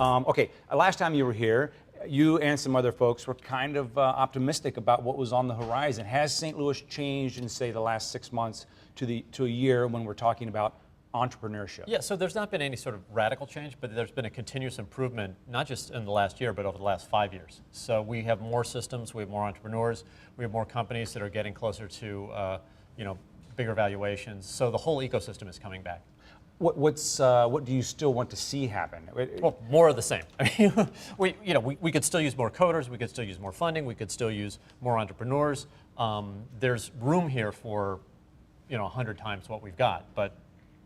Okay, last time you were here, you and some other folks were kind of optimistic about what was on the horizon. Has St. Louis changed in, say, the last 6 months to a year when we're talking about entrepreneurship? Yeah, so there's not been any sort of radical change, but there's been a continuous improvement, not just in the last year, but over the last 5 years. So we have more systems, we have more entrepreneurs, we have more companies that are getting closer to, bigger valuations. So the whole ecosystem is coming back. What do you still want to see happen? Well, more of the same. I mean, we could still use more coders, we could still use more funding, we could still use more entrepreneurs. There's room here for, 100 times what we've got, but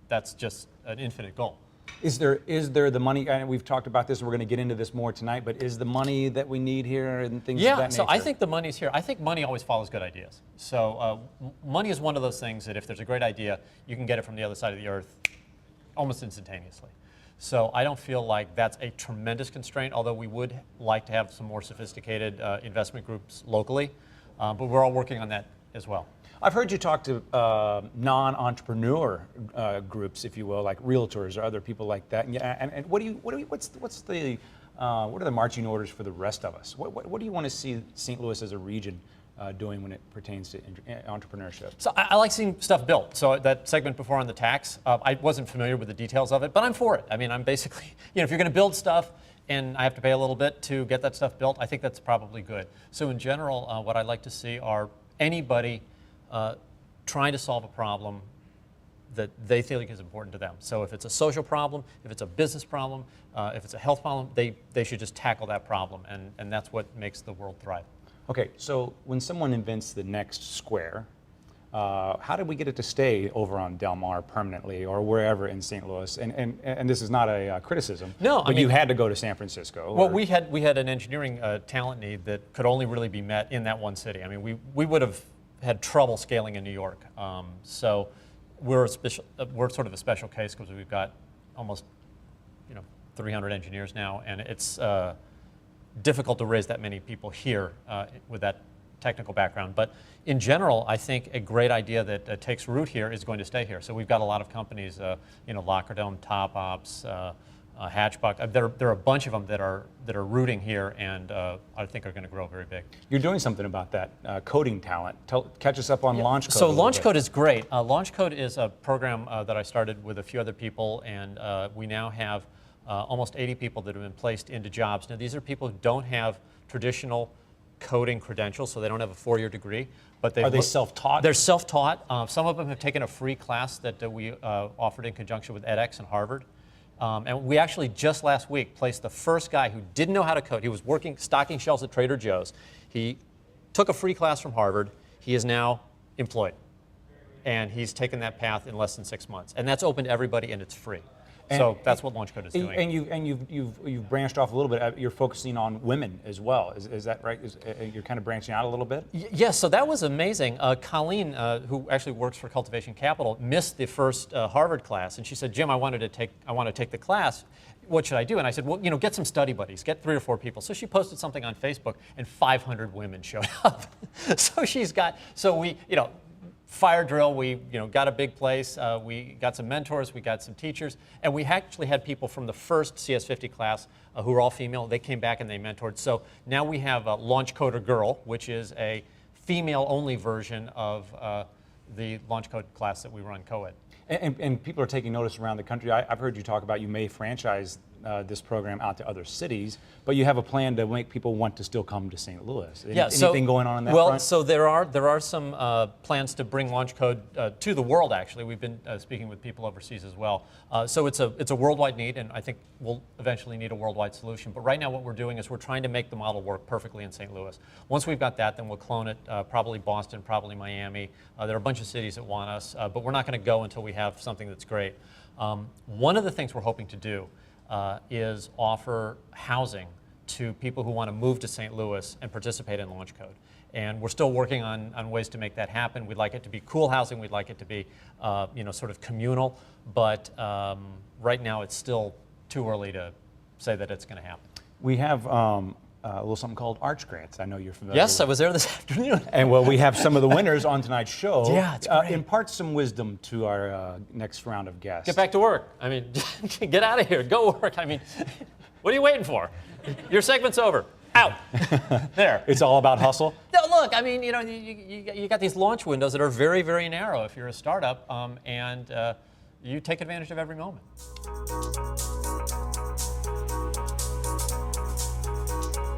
that's just an infinite goal. Is there the money? And we've talked about this. We're going to get into this more tonight. But is the money that we need here and things of that nature? Yeah, so I think the money's here. I think money always follows good ideas. So money is one of those things that if there's a great idea, you can get it from the other side of the earth almost instantaneously. So I don't feel like that's a tremendous constraint, although we would like to have some more sophisticated investment groups locally. But we're all working on that as well. I've heard you talk to non-entrepreneur groups, if you will, like realtors or other people like that. And what are the marching orders for the rest of us? What do you want to see St. Louis as a region doing when it pertains to entrepreneurship? So I like seeing stuff built. So that segment before on the tax, I wasn't familiar with the details of it, but I'm for it. I mean, I'm basically, if you're going to build stuff and I have to pay a little bit to get that stuff built, I think that's probably good. So in general, what I'd like to see are anybody trying to solve a problem that they think is important to them. So if it's a social problem, if it's a business problem, if it's a health problem, they should just tackle that problem, and that's what makes the world thrive. Okay, so when someone invents the next square, how did we get it to stay over on Del Mar permanently or wherever in St. Louis? And this is not a criticism. No, but you had to go to San Francisco. Well, we had an engineering talent need that could only really be met in that one city. I mean, we would have had trouble scaling in New York. So we're sort of a special case because we've got almost 300 engineers now, and it's difficult to raise that many people here with that technical background. But in general, I think a great idea that takes root here is going to stay here. So we've got a lot of companies, Lockerdome, Top Ops, Hatchbuck. There are a bunch of them that are rooting here, and I think are going to grow very big. You're doing something about that coding talent. Catch us up on LaunchCode. So LaunchCode is great. LaunchCode is a program that I started with a few other people, and we now have almost 80 people that have been placed into jobs. Now these are people who don't have traditional coding credentials, so they don't have a 4-year degree. But are they self-taught? They're self-taught. Some of them have taken a free class that we offered in conjunction with edX and Harvard. And we actually just last week placed the first guy who didn't know how to code. He was stocking shelves at Trader Joe's. He took a free class from Harvard. He is now employed. And he's taken that path in less than 6 months. And that's open to everybody, and it's free. So that's what LaunchCode is doing. And you've branched off a little bit. You're focusing on women as well. Is that right? You're kind of branching out a little bit? Yes. So that was amazing. Colleen, who actually works for Cultivation Capital, missed the first Harvard class, and she said, "Jim, I want to take the class. What should I do?" And I said, "Well, get some study buddies. Get 3 or 4 people." So she posted something on Facebook, and 500 women showed up. So we fire drill, we got a big place, we got some mentors, we got some teachers, and we actually had people from the first CS50 class who were all female. They came back and they mentored. So now we have a LaunchCoder Girl, which is a female-only version of the LaunchCode class that we run co-ed. And people are taking notice around the country. I've heard you talk about you may franchise this program out to other cities, but you have a plan to make people want to still come to St. Louis. Anything going on in that front? Well, so there are some plans to bring LaunchCode to the world. Actually, we've been speaking with people overseas as well. So it's a worldwide need, and I think we'll eventually need a worldwide solution. But right now, what we're doing is we're trying to make the model work perfectly in St. Louis. Once we've got that, then we'll clone it. Probably Boston, probably Miami. There are a bunch of cities that want us, but we're not going to go until we have something that's great. One of the things we're hoping to do is offer housing to people who want to move to St. Louis and participate in LaunchCode. And we're still working on ways to make that happen. We'd like it to be cool housing. We'd like it to be, sort of communal. But right now, it's still too early to say that it's going to happen. We have a little something called Arch Grants. I know you're familiar Yes, with. I was there this afternoon. And well, we have some of the winners on tonight's show. Yeah, it's great. Impart some wisdom to our next round of guests. Get back to work. I mean, get out of here. Go work. I mean, What are you waiting for? Your segment's over. Out. There. It's all about hustle. No, look, I mean, you know, you got these launch windows that are very, very narrow if you're a startup, and you take advantage of every moment.